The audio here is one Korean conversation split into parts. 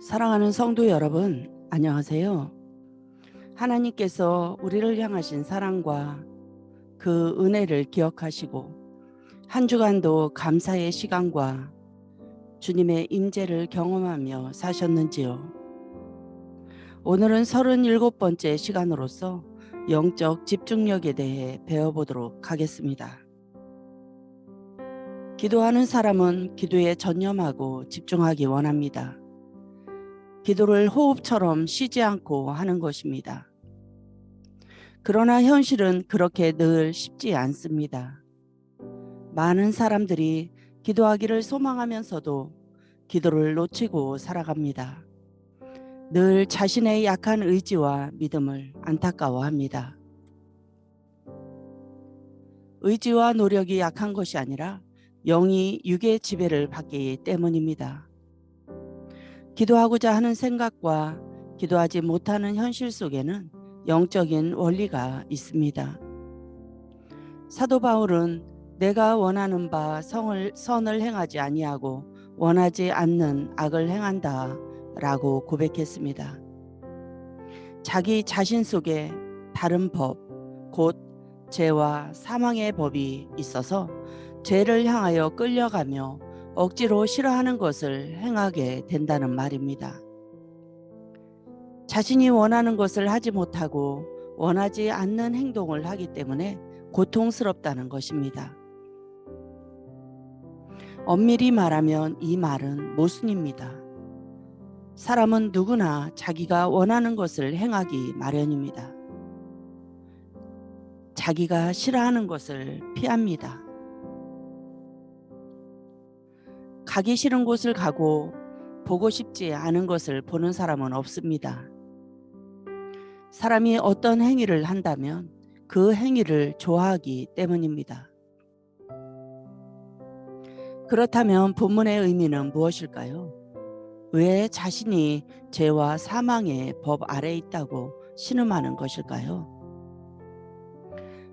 사랑하는 성도 여러분, 안녕하세요. 하나님께서 우리를 향하신 사랑과 그 은혜를 기억하시고 한 주간도 감사의 시간과 주님의 임재를 경험하며 사셨는지요. 오늘은 37번째 시간으로서 영적 집중력에 대해 배워보도록 하겠습니다. 기도하는 사람은 기도에 전념하고 집중하기 원합니다. 기도를 호흡처럼 쉬지 않고 하는 것입니다. 그러나 현실은 그렇게 늘 쉽지 않습니다. 많은 사람들이 기도하기를 소망하면서도 기도를 놓치고 살아갑니다. 늘 자신의 약한 의지와 믿음을 안타까워합니다. 의지와 노력이 약한 것이 아니라 영이 육의 지배를 받기 때문입니다. 기도하고자 하는 생각과 기도하지 못하는 현실 속에는 영적인 원리가 있습니다. 사도 바울은 내가 원하는 바 선을 행하지 아니하고 원하지 않는 악을 행한다 라고 고백했습니다. 자기 자신 속에 다른 법, 곧 죄와 사망의 법이 있어서 죄를 향하여 끌려가며 억지로 싫어하는 것을 행하게 된다는 말입니다. 자신이 원하는 것을 하지 못하고 원하지 않는 행동을 하기 때문에 고통스럽다는 것입니다. 엄밀히 말하면 이 말은 모순입니다. 사람은 누구나 자기가 원하는 것을 행하기 마련입니다. 자기가 싫어하는 것을 피합니다. 가기 싫은 곳을 가고 보고 싶지 않은 것을 보는 사람은 없습니다. 사람이 어떤 행위를 한다면 그 행위를 좋아하기 때문입니다. 그렇다면 본문의 의미는 무엇일까요? 왜 자신이 죄와 사망의 법 아래 있다고 신음하는 것일까요?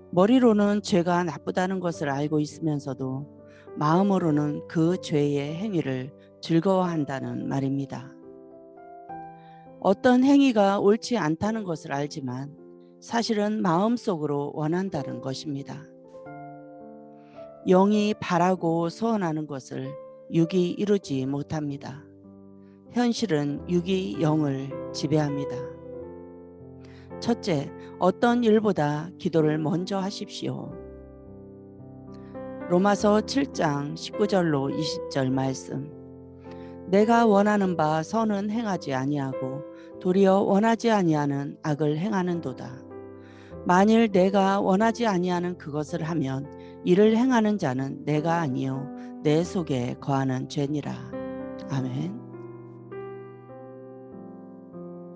머리로는 죄가 나쁘다는 것을 알고 있으면서도 마음으로는 그 죄의 행위를 즐거워한다는 말입니다. 어떤 행위가 옳지 않다는 것을 알지만 사실은 마음속으로 원한다는 것입니다. 영이 바라고 소원하는 것을 육이 이루지 못합니다. 현실은 육이 영을 지배합니다. 첫째, 어떤 일보다 기도를 먼저 하십시오. 로마서 7장 19절로 20절 말씀. 내가 원하는 바 선은 행하지 아니하고 도리어 원하지 아니하는 악을 행하는도다. 만일 내가 원하지 아니하는 그것을 하면 이를 행하는 자는 내가 아니요 내 속에 거하는 죄니라. 아멘.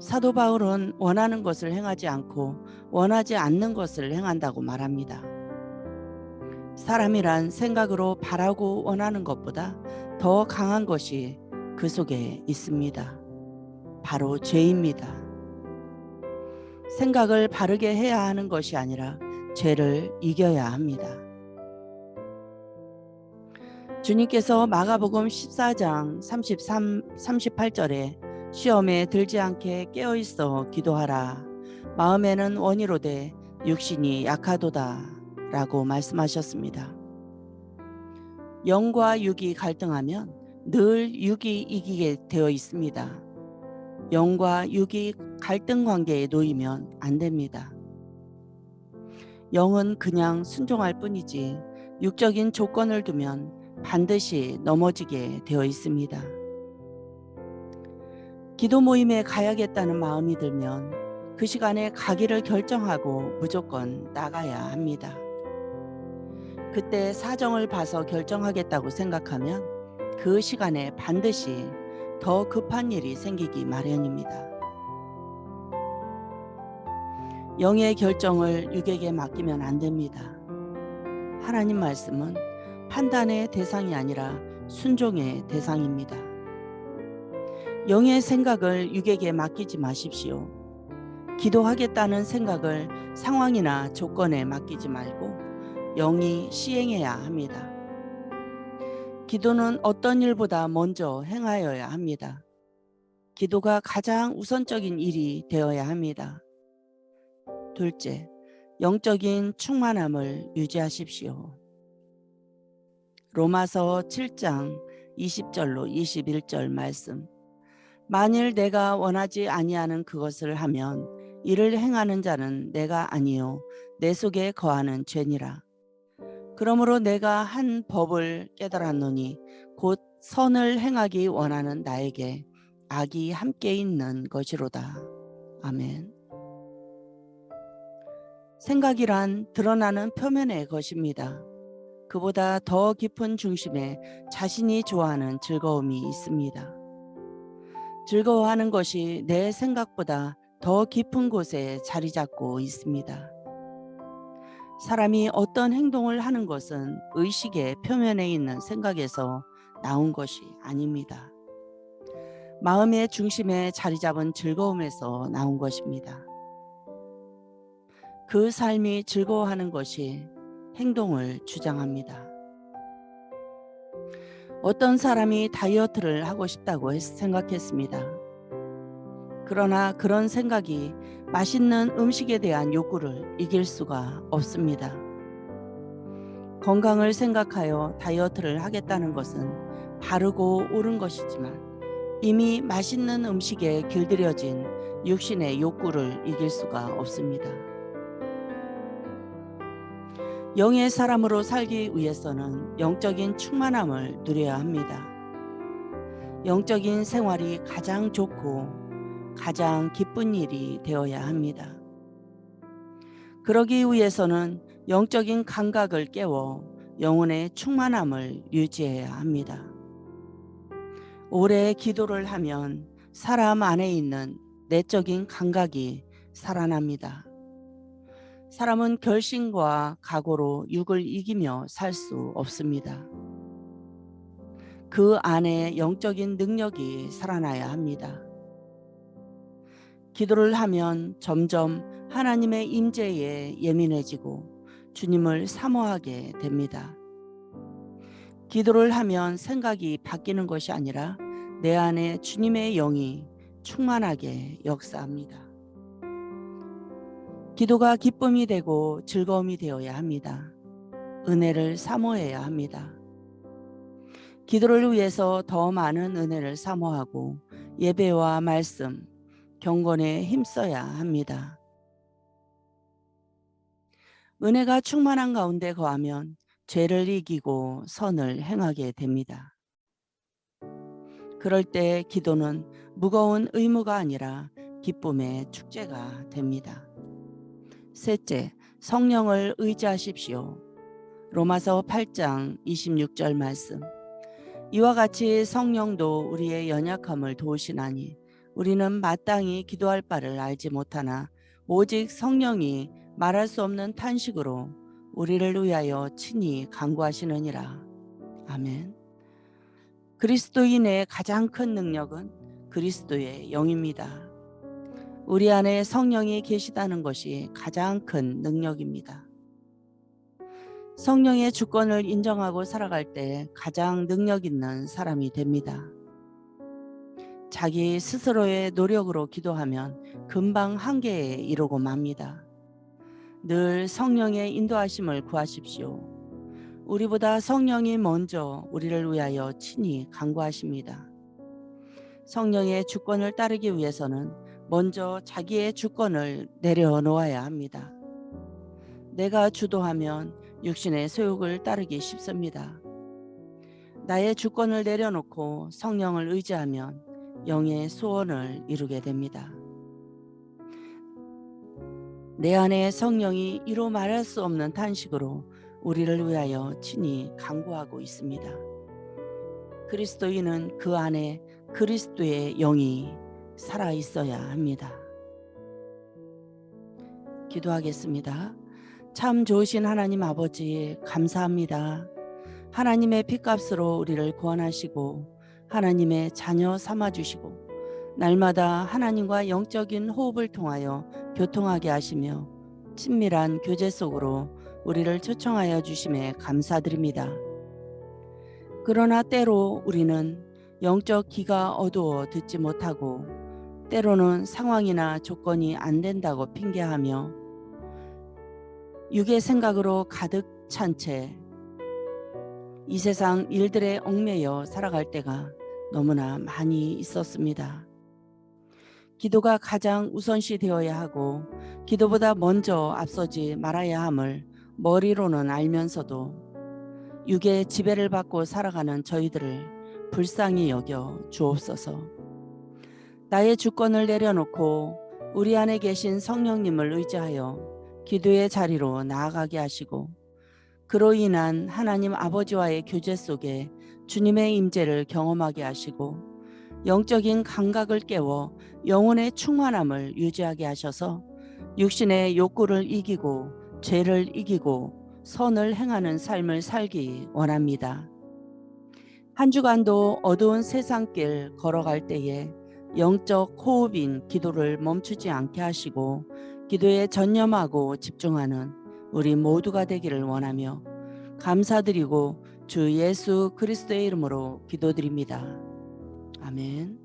사도 바울은 원하는 것을 행하지 않고 원하지 않는 것을 행한다고 말합니다. 사람이란 생각으로 바라고 원하는 것보다 더 강한 것이 그 속에 있습니다. 바로 죄입니다. 생각을 바르게 해야 하는 것이 아니라 죄를 이겨야 합니다. 주님께서 마가복음 14장 38절에 시험에 들지 않게 깨어있어 기도하라. 마음에는 원이로되 육신이 약하도다 라고 말씀하셨습니다. 영과 육이 갈등하면 늘 육이 이기게 되어 있습니다. 영과 육이 갈등 관계에 놓이면 안 됩니다. 영은 그냥 순종할 뿐이지 육적인 조건을 두면 반드시 넘어지게 되어 있습니다. 기도 모임에 가야겠다는 마음이 들면 그 시간에 가기를 결정하고 무조건 나가야 합니다. 그때 사정을 봐서 결정하겠다고 생각하면 그 시간에 반드시 더 급한 일이 생기기 마련입니다. 영의 결정을 육에게 맡기면 안 됩니다. 하나님 말씀은 판단의 대상이 아니라 순종의 대상입니다. 영의 생각을 육에게 맡기지 마십시오. 기도하겠다는 생각을 상황이나 조건에 맡기지 말고 영이 시행해야 합니다. 기도는 어떤 일보다 먼저 행하여야 합니다. 기도가 가장 우선적인 일이 되어야 합니다. 둘째, 영적인 충만함을 유지하십시오. 로마서 7장 20절로 21절 말씀. 만일 내가 원하지 아니하는 그것을 하면 이를 행하는 자는 내가 아니요 내 속에 거하는 죄니라. 그러므로 내가 한 법을 깨달았노니 곧 선을 행하기 원하는 나에게 악이 함께 있는 것이로다. 아멘. 생각이란 드러나는 표면의 것입니다. 그보다 더 깊은 중심에 자신이 좋아하는 즐거움이 있습니다. 즐거워하는 것이 내 생각보다 더 깊은 곳에 자리 잡고 있습니다. 사람이 어떤 행동을 하는 것은 의식의 표면에 있는 생각에서 나온 것이 아닙니다. 마음의 중심에 자리 잡은 즐거움에서 나온 것입니다. 그 삶이 즐거워하는 것이 행동을 주장합니다. 어떤 사람이 다이어트를 하고 싶다고 생각했습니다. 그러나 그런 생각이 맛있는 음식에 대한 욕구를 이길 수가 없습니다. 건강을 생각하여 다이어트를 하겠다는 것은 바르고 옳은 것이지만 이미 맛있는 음식에 길들여진 육신의 욕구를 이길 수가 없습니다. 영의 사람으로 살기 위해서는 영적인 충만함을 누려야 합니다. 영적인 생활이 가장 좋고 가장 기쁜 일이 되어야 합니다. 그러기 위해서는 영적인 감각을 깨워 영혼의 충만함을 유지해야 합니다. 오래 기도를 하면 사람 안에 있는 내적인 감각이 살아납니다. 사람은 결심과 각오로 육을 이기며 살 수 없습니다. 그 안에 영적인 능력이 살아나야 합니다. 기도를 하면 점점 하나님의 임재에 예민해지고 주님을 사모하게 됩니다. 기도를 하면 생각이 바뀌는 것이 아니라 내 안에 주님의 영이 충만하게 역사합니다. 기도가 기쁨이 되고 즐거움이 되어야 합니다. 은혜를 사모해야 합니다. 기도를 위해서 더 많은 은혜를 사모하고 예배와 말씀, 경건에 힘써야 합니다. 은혜가 충만한 가운데 거하면 죄를 이기고 선을 행하게 됩니다. 그럴 때 기도는 무거운 의무가 아니라 기쁨의 축제가 됩니다. 셋째, 성령을 의지하십시오. 로마서 8장 26절 말씀. 이와 같이 성령도 우리의 연약함을 도우시나니 우리는 마땅히 기도할 바를 알지 못하나 오직 성령이 말할 수 없는 탄식으로 우리를 위하여 친히 간구하시느니라. 아멘. 그리스도인의 가장 큰 능력은 그리스도의 영입니다. 우리 안에 성령이 계시다는 것이 가장 큰 능력입니다. 성령의 주권을 인정하고 살아갈 때 가장 능력 있는 사람이 됩니다. 자기 스스로의 노력으로 기도하면 금방 한계에 이르고 맙니다. 늘 성령의 인도하심을 구하십시오. 우리보다 성령이 먼저 우리를 위하여 친히 간구하십니다. 성령의 주권을 따르기 위해서는 먼저 자기의 주권을 내려놓아야 합니다. 내가 주도하면 육신의 소욕을 따르기 쉽습니다. 나의 주권을 내려놓고 성령을 의지하면 영의 소원을 이루게 됩니다. 내 안에 성령이 이루 말할 수 없는 탄식으로 우리를 위하여 친히 간구하고 있습니다. 그리스도인은 그 안에 그리스도의 영이 살아 있어야 합니다. 기도하겠습니다. 참 좋으신 하나님 아버지 감사합니다. 하나님의 핏값으로 우리를 구원하시고 하나님의 자녀 삼아주시고 날마다 하나님과 영적인 호흡을 통하여 교통하게 하시며 친밀한 교제 속으로 우리를 초청하여 주심에 감사드립니다. 그러나 때로 우리는 영적 귀가 어두워 듣지 못하고 때로는 상황이나 조건이 안 된다고 핑계하며 육의 생각으로 가득 찬 채 이 세상 일들에 얽매여 살아갈 때가 너무나 많이 있었습니다. 기도가 가장 우선시 되어야 하고 기도보다 먼저 앞서지 말아야 함을 머리로는 알면서도 육의 지배를 받고 살아가는 저희들을 불쌍히 여겨 주옵소서. 나의 주권을 내려놓고 우리 안에 계신 성령님을 의지하여 기도의 자리로 나아가게 하시고 그로 인한 하나님 아버지와의 교제 속에 주님의 임재를 경험하게 하시고 영적인 감각을 깨워 영혼의 충만함을 유지하게 하셔서 육신의 욕구를 이기고 죄를 이기고 선을 행하는 삶을 살기 원합니다. 한 주간도 어두운 세상길 걸어갈 때에 영적 호흡인 기도를 멈추지 않게 하시고 기도에 전념하고 집중하는 우리 모두가 되기를 원하며 감사드리고 주 예수 그리스도의 이름으로 기도드립니다. 아멘.